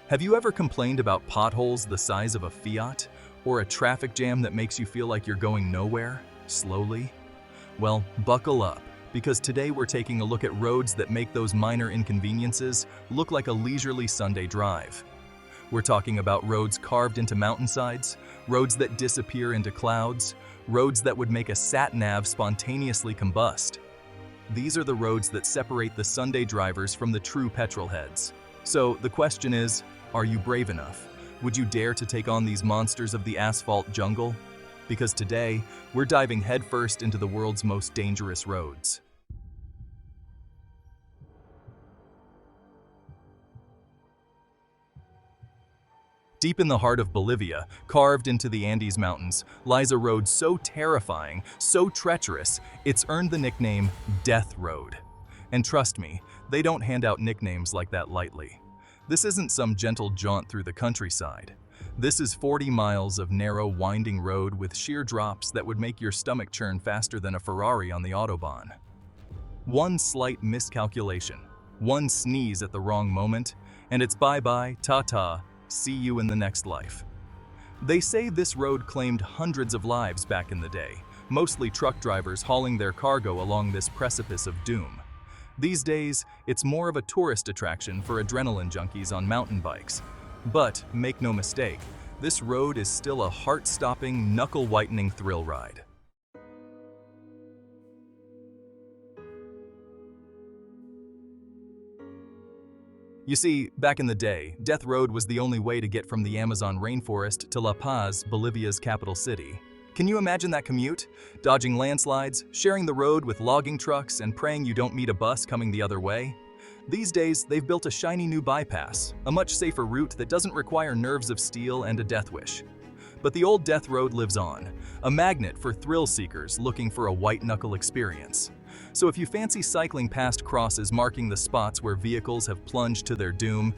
Have you ever complained about potholes the size of a Fiat? Or a traffic jam that makes you feel like you're going nowhere, slowly? Well, buckle up, because today we're taking a look at roads that make those minor inconveniences look like a leisurely Sunday drive. We're talking about roads carved into mountainsides, roads that disappear into clouds, roads that would make a sat-nav spontaneously combust. These are the roads that separate the Sunday drivers from the true petrol heads. So the question is, are you brave enough? Would you dare to take on these monsters of the asphalt jungle? Because today, we're diving headfirst into the world's most dangerous roads. Deep in the heart of Bolivia, carved into the Andes Mountains, lies a road so terrifying, so treacherous, it's earned the nickname Death Road. And trust me, they don't hand out nicknames like that lightly. This isn't some gentle jaunt through the countryside. This is 40 miles of narrow, winding road with sheer drops that would make your stomach churn faster than a Ferrari on the Autobahn. One slight miscalculation, one sneeze at the wrong moment, and it's bye-bye, ta-ta, see you in the next life. They say this road claimed hundreds of lives back in the day, mostly truck drivers hauling their cargo along this precipice of doom. These days, it's more of a tourist attraction for adrenaline junkies on mountain bikes. But make no mistake, this road is still a heart-stopping, knuckle-whitening thrill ride. You see, back in the day, Death Road was the only way to get from the Amazon rainforest to La Paz, Bolivia's capital city. Can you imagine that commute? Dodging landslides, sharing the road with logging trucks, and praying you don't meet a bus coming the other way? These days, they've built a shiny new bypass, a much safer route that doesn't require nerves of steel and a death wish. But the old Death Road lives on, a magnet for thrill seekers looking for a white-knuckle experience. So if you fancy cycling past crosses marking the spots where vehicles have plunged to their doom,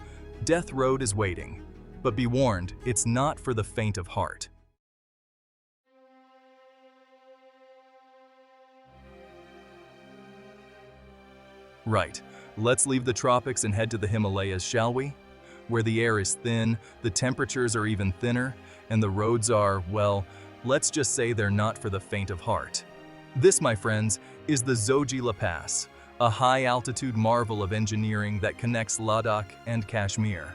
Death Road is waiting. But be warned, it's not for the faint of heart. Right, let's leave the tropics and head to the Himalayas, shall we? Where the air is thin, the temperatures are even thinner, and the roads are, well, let's just say they're not for the faint of heart. This, my friends, is the Zojila Pass, a high-altitude marvel of engineering that connects Ladakh and Kashmir.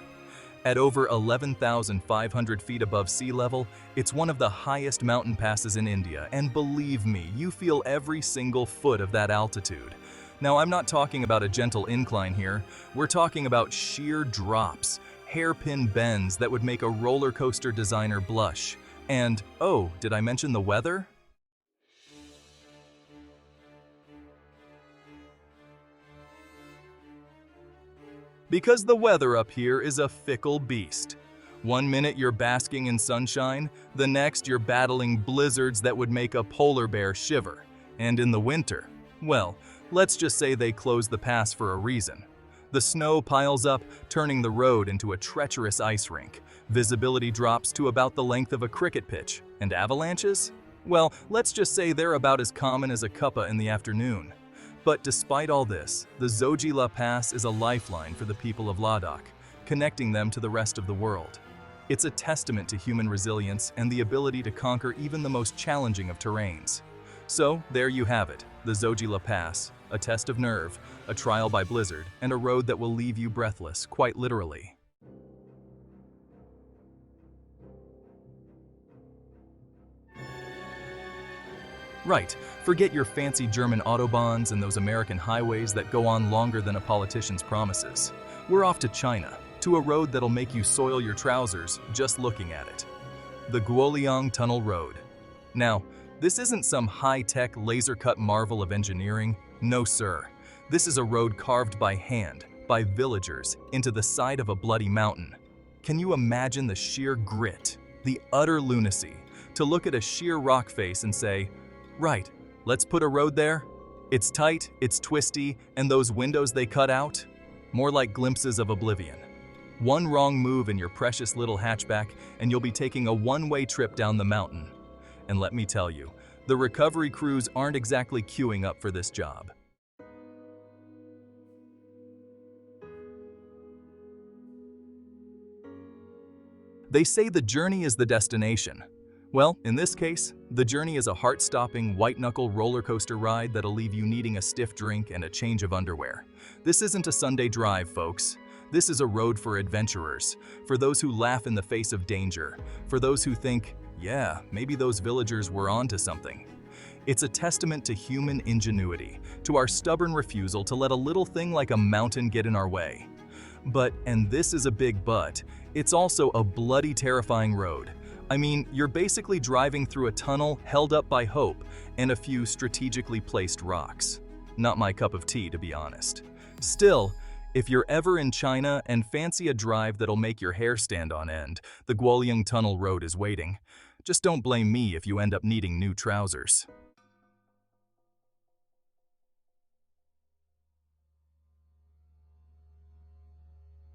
At over 11,500 feet above sea level, it's one of the highest mountain passes in India, and believe me, you feel every single foot of that altitude. Now, I'm not talking about a gentle incline here. We're talking about sheer drops, hairpin bends that would make a roller coaster designer blush. And, oh, did I mention the weather? Because the weather up here is a fickle beast. One minute you're basking in sunshine, the next you're battling blizzards that would make a polar bear shiver. And in the winter, well, let's just say they close the pass for a reason. The snow piles up, turning the road into a treacherous ice rink. Visibility drops to about the length of a cricket pitch. And avalanches? Well, let's just say they're about as common as a cuppa in the afternoon. But despite all this, the Zojila Pass is a lifeline for the people of Ladakh, connecting them to the rest of the world. It's a testament to human resilience and the ability to conquer even the most challenging of terrains. So, there you have it, the Zojila Pass, a test of nerve, a trial by blizzard, and a road that will leave you breathless, quite literally. Right, forget your fancy German autobahns and those American highways that go on longer than a politician's promises. We're off to China, to a road that'll make you soil your trousers just looking at it. The Guoliang Tunnel Road. Now, this isn't some high-tech, laser-cut marvel of engineering. No, sir. This is a road carved by hand, by villagers, into the side of a bloody mountain. Can you imagine the sheer grit, the utter lunacy, to look at a sheer rock face and say, right, let's put a road there? It's tight, it's twisty, and those windows they cut out? More like glimpses of oblivion. One wrong move in your precious little hatchback, and you'll be taking a one-way trip down the mountain. And let me tell you, the recovery crews aren't exactly queuing up for this job. They say the journey is the destination. Well, in this case, the journey is a heart-stopping, white-knuckle roller coaster ride that'll leave you needing a stiff drink and a change of underwear. This isn't a Sunday drive, folks. This is a road for adventurers, for those who laugh in the face of danger, for those who think, yeah, maybe those villagers were onto something. It's a testament to human ingenuity, to our stubborn refusal to let a little thing like a mountain get in our way. But, and this is a big but, it's also a bloody terrifying road. I mean, you're basically driving through a tunnel held up by hope and a few strategically placed rocks. Not my cup of tea, to be honest. Still, if you're ever in China and fancy a drive that'll make your hair stand on end, the Guoliang Tunnel Road is waiting. Just don't blame me if you end up needing new trousers.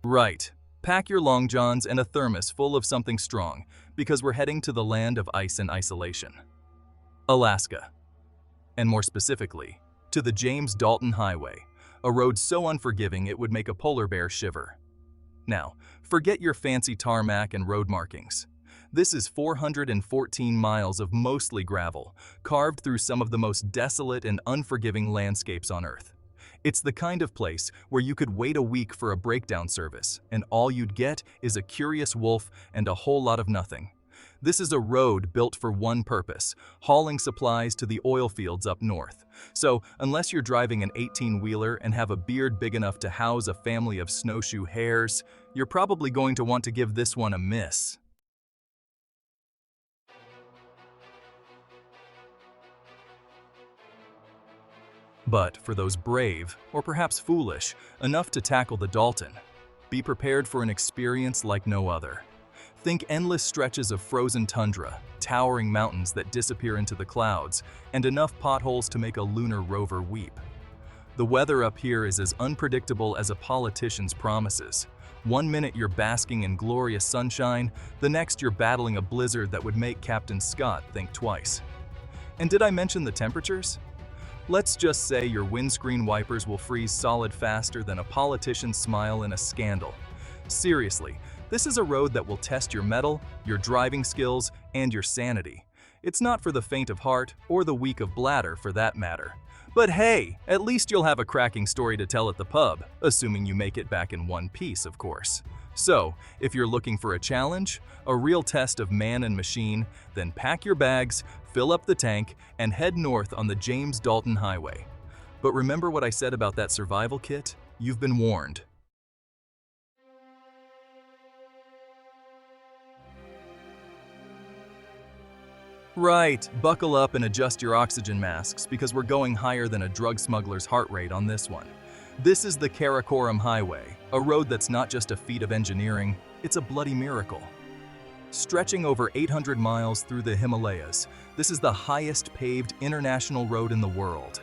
Right. Pack your long johns and a thermos full of something strong, because we're heading to the land of ice and isolation. Alaska. And more specifically, to the Dalton Highway, a road so unforgiving it would make a polar bear shiver. Now, forget your fancy tarmac and road markings. This is 414 miles of mostly gravel, carved through some of the most desolate and unforgiving landscapes on Earth. It's the kind of place where you could wait a week for a breakdown service, and all you'd get is a curious wolf and a whole lot of nothing. This is a road built for one purpose, hauling supplies to the oil fields up north. So, unless you're driving an 18-wheeler and have a beard big enough to house a family of snowshoe hares, you're probably going to want to give this one a miss. But for those brave, or perhaps foolish, enough to tackle the Dalton, be prepared for an experience like no other. Think endless stretches of frozen tundra, towering mountains that disappear into the clouds, and enough potholes to make a lunar rover weep. The weather up here is as unpredictable as a politician's promises. One minute you're basking in glorious sunshine, the next you're battling a blizzard that would make Captain Scott think twice. And did I mention the temperatures? Let's just say your windscreen wipers will freeze solid faster than a politician's smile in a scandal. Seriously, this is a road that will test your mettle, your driving skills, and your sanity. It's not for the faint of heart, or the weak of bladder for that matter. But hey, at least you'll have a cracking story to tell at the pub, assuming you make it back in one piece, of course. So, if you're looking for a challenge, a real test of man and machine, then pack your bags, fill up the tank, and head north on the Dalton Highway. But remember what I said about that survival kit? You've been warned. Right, buckle up and adjust your oxygen masks because we're going higher than a drug smuggler's heart rate on this one. This is the Karakoram Highway, a road that's not just a feat of engineering, it's a bloody miracle. Stretching over 800 miles through the Himalayas, this is the highest paved international road in the world.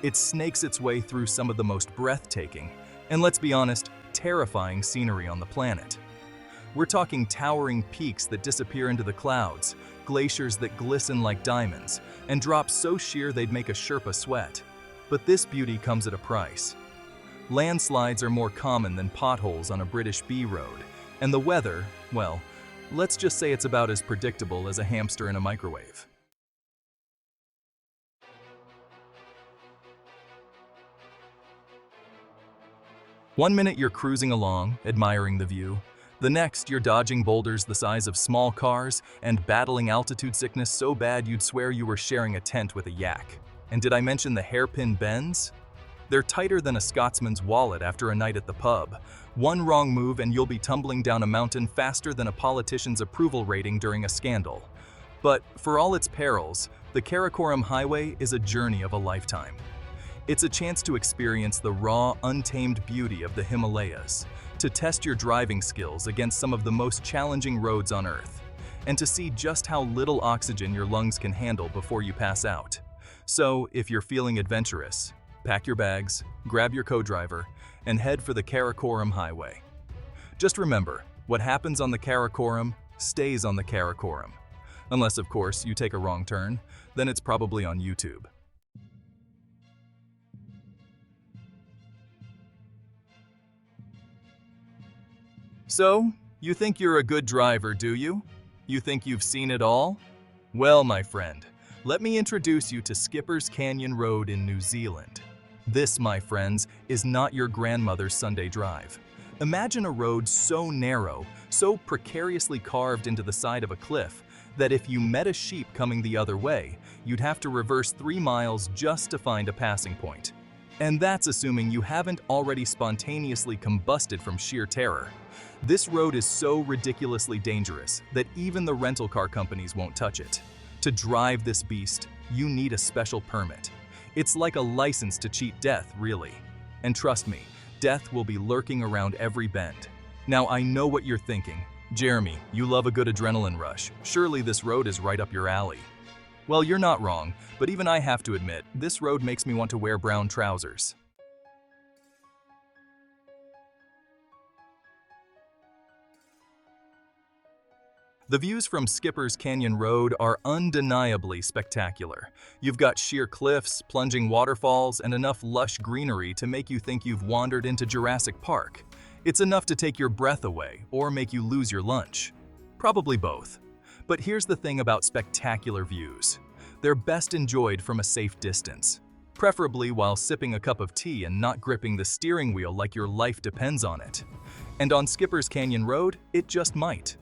It snakes its way through some of the most breathtaking, and let's be honest, terrifying scenery on the planet. We're talking towering peaks that disappear into the clouds, glaciers that glisten like diamonds, and drops so sheer they'd make a Sherpa sweat. But this beauty comes at a price. Landslides are more common than potholes on a British B road, and the weather, well, let's just say it's about as predictable as a hamster in a microwave. One minute you're cruising along, admiring the view. The next, you're dodging boulders the size of small cars and battling altitude sickness so bad you'd swear you were sharing a tent with a yak. And did I mention the hairpin bends? They're tighter than a Scotsman's wallet after a night at the pub. One wrong move and you'll be tumbling down a mountain faster than a politician's approval rating during a scandal. But for all its perils, the Karakoram Highway is a journey of a lifetime. It's a chance to experience the raw, untamed beauty of the Himalayas, to test your driving skills against some of the most challenging roads on Earth, and to see just how little oxygen your lungs can handle before you pass out. So, if you're feeling adventurous, pack your bags, grab your co-driver, and head for the Karakoram Highway. Just remember, what happens on the Karakoram stays on the Karakoram. Unless, of course, you take a wrong turn, then it's probably on YouTube. So, You think you're a good driver, do you? You think you've seen it all? Well, my friend, let me introduce you to Skipper's Canyon Road in New Zealand. This, my friends, is not your grandmother's Sunday drive. Imagine a road so narrow, so precariously carved into the side of a cliff, that if you met a sheep coming the other way, you'd have to reverse 3 miles just to find a passing point. And that's assuming you haven't already spontaneously combusted from sheer terror. This road is so ridiculously dangerous that even the rental car companies won't touch it. To drive this beast, you need a special permit. It's like a license to cheat death, really. And trust me, death will be lurking around every bend. Now, I know what you're thinking. Jeremy, you love a good adrenaline rush. Surely this road is right up your alley. Well, you're not wrong, but even I have to admit, this road makes me want to wear brown trousers. The views from Skipper's Canyon Road are undeniably spectacular. You've got sheer cliffs, plunging waterfalls, and enough lush greenery to make you think you've wandered into Jurassic Park. It's enough to take your breath away or make you lose your lunch. Probably both. But here's the thing about spectacular views. They're best enjoyed from a safe distance, preferably while sipping a cup of tea and not gripping the steering wheel like your life depends on it. And on Skipper's Canyon Road, it just might.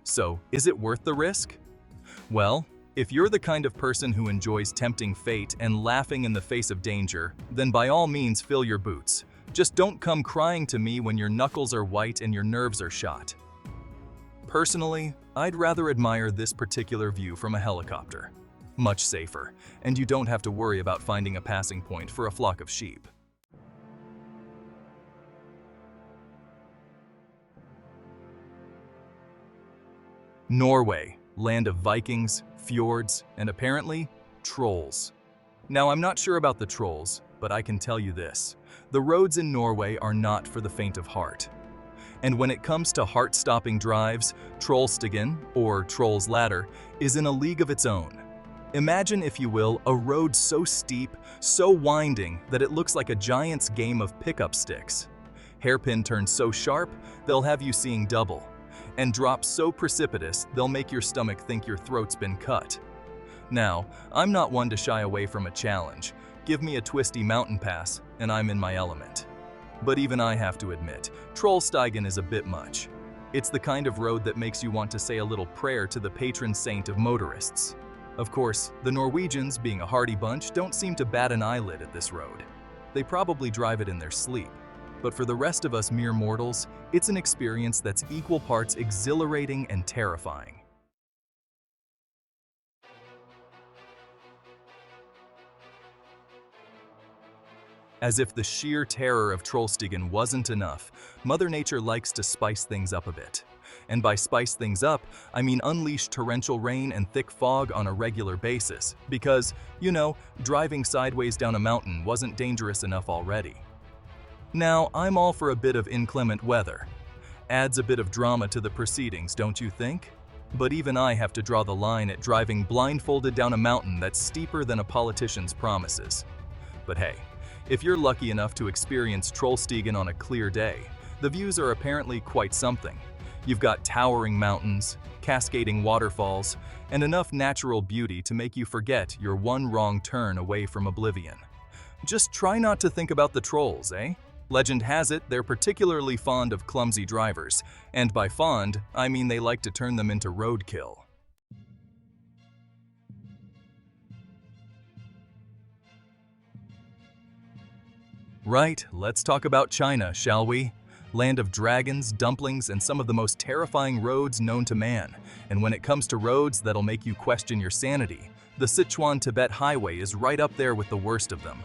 So, is it worth the risk? Well, if you're the kind of person who enjoys tempting fate and laughing in the face of danger, then by all means fill your boots. Just don't come crying to me when your knuckles are white and your nerves are shot. Personally, I'd rather admire this particular view from a helicopter. Much safer, and you don't have to worry about finding a passing point for a flock of sheep. Norway, land of Vikings, fjords, and apparently, trolls. Now, I'm not sure about the trolls, but I can tell you this. The roads in Norway are not for the faint of heart. And when it comes to heart-stopping drives, Trollstigen, or Troll's Ladder, is in a league of its own. Imagine, if you will, a road so steep, so winding, that it looks like a giant's game of pickup sticks. Hairpin turns so sharp, they'll have you seeing double. And drops so precipitous, they'll make your stomach think your throat's been cut. Now, I'm not one to shy away from a challenge. Give me a twisty mountain pass, and I'm in my element. But even I have to admit, Trollstigen is a bit much. It's the kind of road that makes you want to say a little prayer to the patron saint of motorists. Of course, the Norwegians, being a hardy bunch, don't seem to bat an eyelid at this road. They probably drive it in their sleep. But for the rest of us mere mortals, it's an experience that's equal parts exhilarating and terrifying. As if the sheer terror of Trollstigen wasn't enough, Mother Nature likes to spice things up a bit. And by spice things up, I mean unleash torrential rain and thick fog on a regular basis, because, you know, driving sideways down a mountain wasn't dangerous enough already. Now, I'm all for a bit of inclement weather. Adds a bit of drama to the proceedings, don't you think? But even I have to draw the line at driving blindfolded down a mountain that's steeper than a politician's promises. But hey, if you're lucky enough to experience Trollstigen on a clear day, the views are apparently quite something. You've got towering mountains, cascading waterfalls, and enough natural beauty to make you forget you're one wrong turn away from oblivion. Just try not to think about the trolls, eh? Legend has it they're particularly fond of clumsy drivers, and by fond, I mean they like to turn them into roadkill. Right, let's talk about China, shall we? Land of dragons, dumplings, and some of the most terrifying roads known to man. And when it comes to roads that'll make you question your sanity, the Sichuan-Tibet Highway is right up there with the worst of them.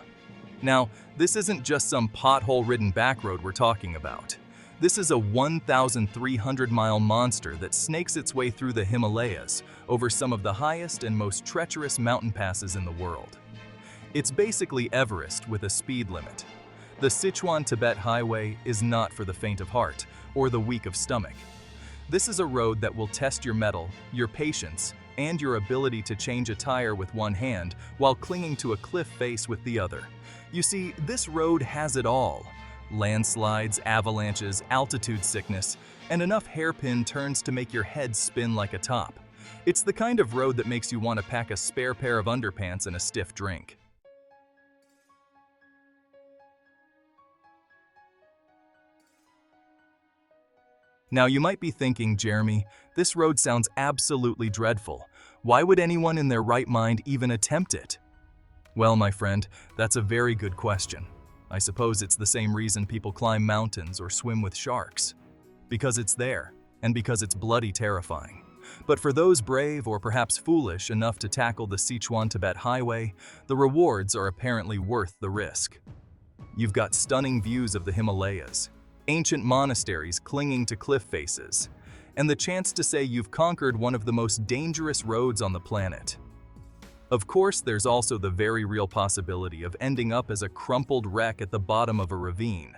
Now, this isn't just some pothole-ridden backroad we're talking about. This is a 1,300-mile monster that snakes its way through the Himalayas, over some of the highest and most treacherous mountain passes in the world. It's basically Everest with a speed limit. The Sichuan-Tibet Highway is not for the faint of heart or the weak of stomach. This is a road that will test your mettle, your patience, and your ability to change a tire with one hand while clinging to a cliff face with the other. You see, this road has it all. Landslides, avalanches, altitude sickness, and enough hairpin turns to make your head spin like a top. It's the kind of road that makes you want to pack a spare pair of underpants and a stiff drink. Now you might be thinking, Jeremy, this road sounds absolutely dreadful. Why would anyone in their right mind even attempt it? Well, my friend, that's a very good question. I suppose it's the same reason people climb mountains or swim with sharks. Because it's there, and because it's bloody terrifying. But for those brave or perhaps foolish enough to tackle the Sichuan-Tibet Highway, the rewards are apparently worth the risk. You've got stunning views of the Himalayas, ancient monasteries clinging to cliff faces, and the chance to say you've conquered one of the most dangerous roads on the planet. Of course, there's also the very real possibility of ending up as a crumpled wreck at the bottom of a ravine.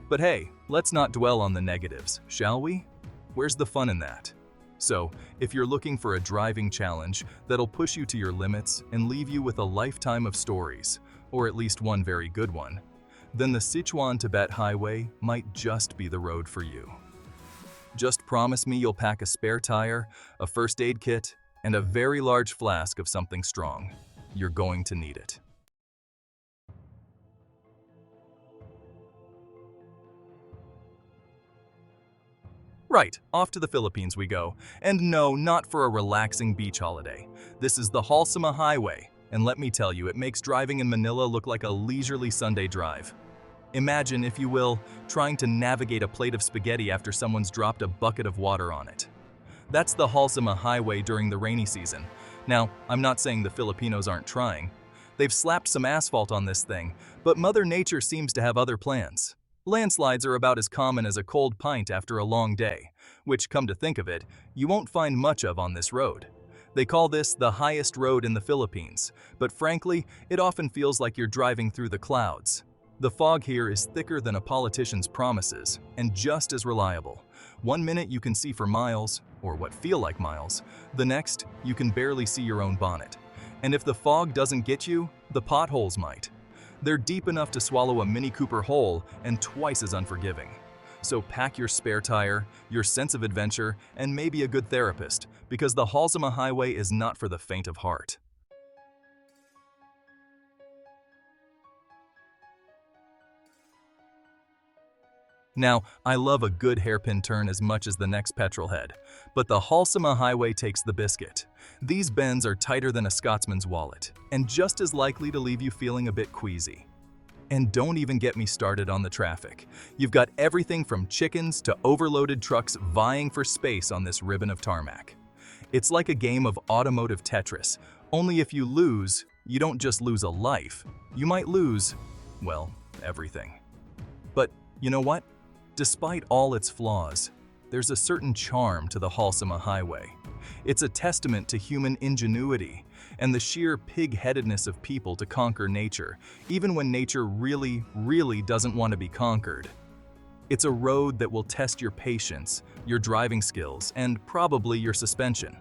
But hey, let's not dwell on the negatives, shall we? Where's the fun in that? So, if you're looking for a driving challenge that'll push you to your limits and leave you with a lifetime of stories, or at least one very good one, then the Sichuan-Tibet Highway might just be the road for you. Just promise me you'll pack a spare tire, a first aid kit, and a very large flask of something strong. You're going to need it. Right, off to the Philippines we go. And no, not for a relaxing beach holiday. This is the Halsema Highway, and let me tell you, it makes driving in Manila look like a leisurely Sunday drive. Imagine, if you will, trying to navigate a plate of spaghetti after someone's dropped a bucket of water on it. That's the Halsema Highway during the rainy season. Now, I'm not saying the Filipinos aren't trying. They've slapped some asphalt on this thing, but Mother Nature seems to have other plans. Landslides are about as common as a cold pint after a long day, which, come to think of it, you won't find much of on this road. They call this the highest road in the Philippines, but frankly, it often feels like you're driving through the clouds. The fog here is thicker than a politician's promises, and just as reliable. One minute you can see for miles, or what feel like miles. The next, you can barely see your own bonnet. And if the fog doesn't get you, the potholes might. They're deep enough to swallow a Mini Cooper whole and twice as unforgiving. So pack your spare tire, your sense of adventure, and maybe a good therapist, because the Halsema Highway is not for the faint of heart. Now, I love a good hairpin turn as much as the next petrol head, but the Halsema Highway takes the biscuit. These bends are tighter than a Scotsman's wallet, and just as likely to leave you feeling a bit queasy. And don't even get me started on the traffic. You've got everything from chickens to overloaded trucks vying for space on this ribbon of tarmac. It's like a game of automotive Tetris, only if you lose, you don't just lose a life, you might lose, well, everything. But you know what? Despite all its flaws, there's a certain charm to the Halsema Highway. It's a testament to human ingenuity and the sheer pig-headedness of people to conquer nature, even when nature really, really doesn't want to be conquered. It's a road that will test your patience, your driving skills, and probably your suspension.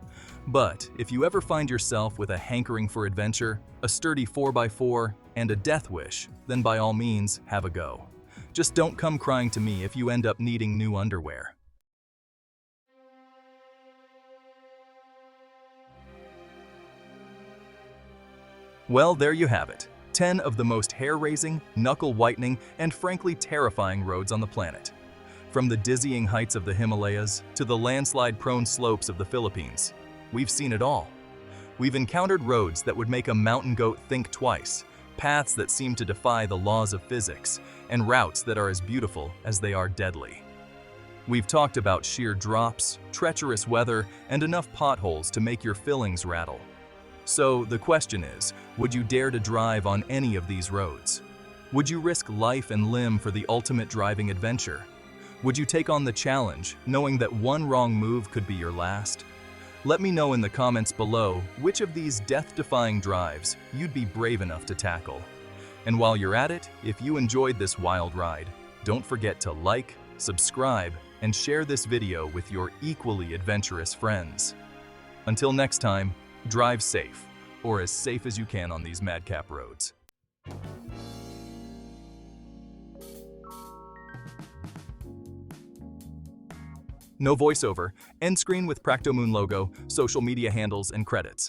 But if you ever find yourself with a hankering for adventure, a sturdy 4x4, and a death wish, then by all means, have a go. Just don't come crying to me if you end up needing new underwear. Well, there you have it. 10 of the most hair-raising, knuckle-whitening, and frankly terrifying roads on the planet. From the dizzying heights of the Himalayas to the landslide-prone slopes of the Philippines, we've seen it all. We've encountered roads that would make a mountain goat think twice, paths that seem to defy the laws of physics, and routes that are as beautiful as they are deadly. We've talked about sheer drops, treacherous weather, and enough potholes to make your fillings rattle. So the question is, would you dare to drive on any of these roads? Would you risk life and limb for the ultimate driving adventure? Would you take on the challenge, knowing that one wrong move could be your last? Let me know in the comments below which of these death-defying drives you'd be brave enough to tackle. And while you're at it, if you enjoyed this wild ride, don't forget to like, subscribe, and share this video with your equally adventurous friends. Until next time, drive safe, or as safe as you can on these madcap roads. No voiceover, end screen with Practomoon logo, social media handles, and credits.